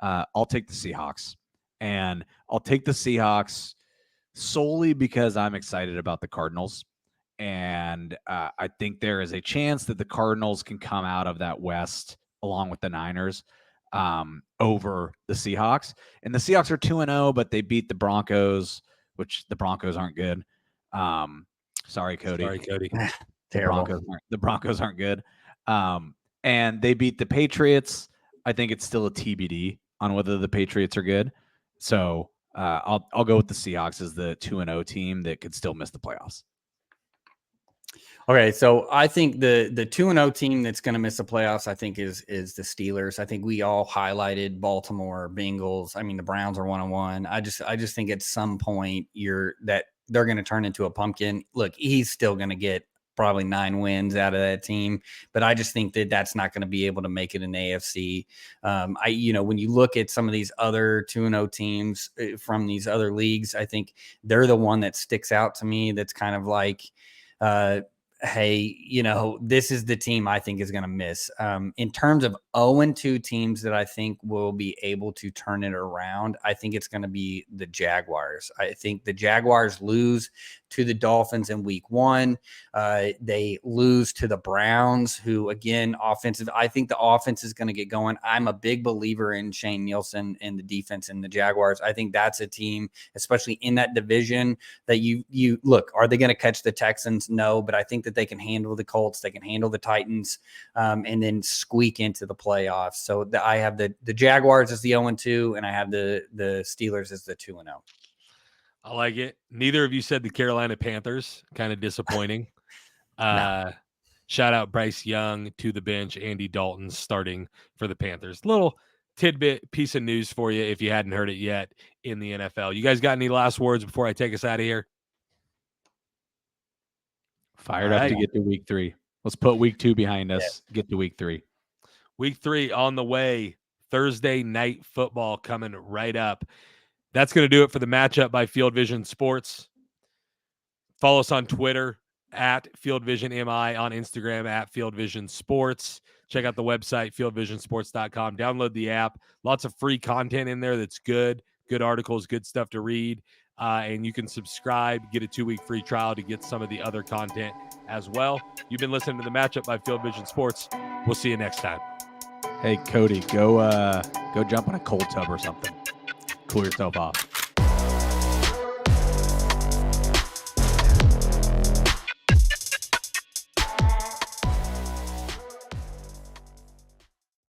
I'll take the Seahawks. And I'll take the Seahawks solely because I'm excited about the Cardinals. And I think there is a chance that the Cardinals can come out of that West along with the Niners over the Seahawks. And the Seahawks are 2-0, but they beat the Broncos, which the Broncos aren't good. Sorry, Cody. Terrible. The Broncos aren't good. And they beat the Patriots. I think it's still a TBD on whether the Patriots are good. So I'll go with the Seahawks as the 2-0 team that could still miss the playoffs. Okay, so I think the 2-0 team that's going to miss the playoffs, I think, is the Steelers. I think we all highlighted Baltimore, Bengals. I mean, the Browns are 1-1. I just think at some point that they're going to turn into a pumpkin. Look, he's still going to get probably 9 wins out of that team, but I just think that that's not going to be able to make it in AFC. When you look at some of these other 2-0 teams from these other leagues, I think they're the one that sticks out to me. That's kind of like, hey, this is the team I think is going to miss. In terms of 0-2 teams that I think will be able to turn it around, I think it's going to be the Jaguars. I think the Jaguars lose to the Dolphins in week 1. They lose to the Browns, who, again, offensive. I think the offense is going to get going. I'm a big believer in Shane Nielsen and the defense in the Jaguars. I think that's a team, especially in that division, that you look, are they going to catch the Texans? No, but I think that they can handle the Colts. They can handle the Titans, and then squeak into the playoffs. So I have the Jaguars as the 0-2, and I have the Steelers as the 2-0. I like it. Neither of you said the Carolina Panthers. Kind of disappointing. No. Shout out Bryce Young to the bench. Andy Dalton starting for the Panthers. Little tidbit piece of news for you if you hadn't heard it yet in the NFL. You guys got any last words before I take us out of here? Fired up to get to week 3. Let's put week 2 behind us. Yeah. Get to week 3. Week 3 on the way. Thursday night football coming right up. That's going to do it for the matchup by Field Vision Sports. Follow us on Twitter at Field Vision MI, on Instagram at Field Vision Sports. Check out the website, fieldvisionsports.com. Download the app. Lots of free content in there that's good. Good articles, good stuff to read. And you can subscribe, get a 2-week free trial to get some of the other content as well. You've been listening to the matchup by Field Vision Sports. We'll see you next time. Hey, Cody, go jump in a cold tub or something. Cool yourself off.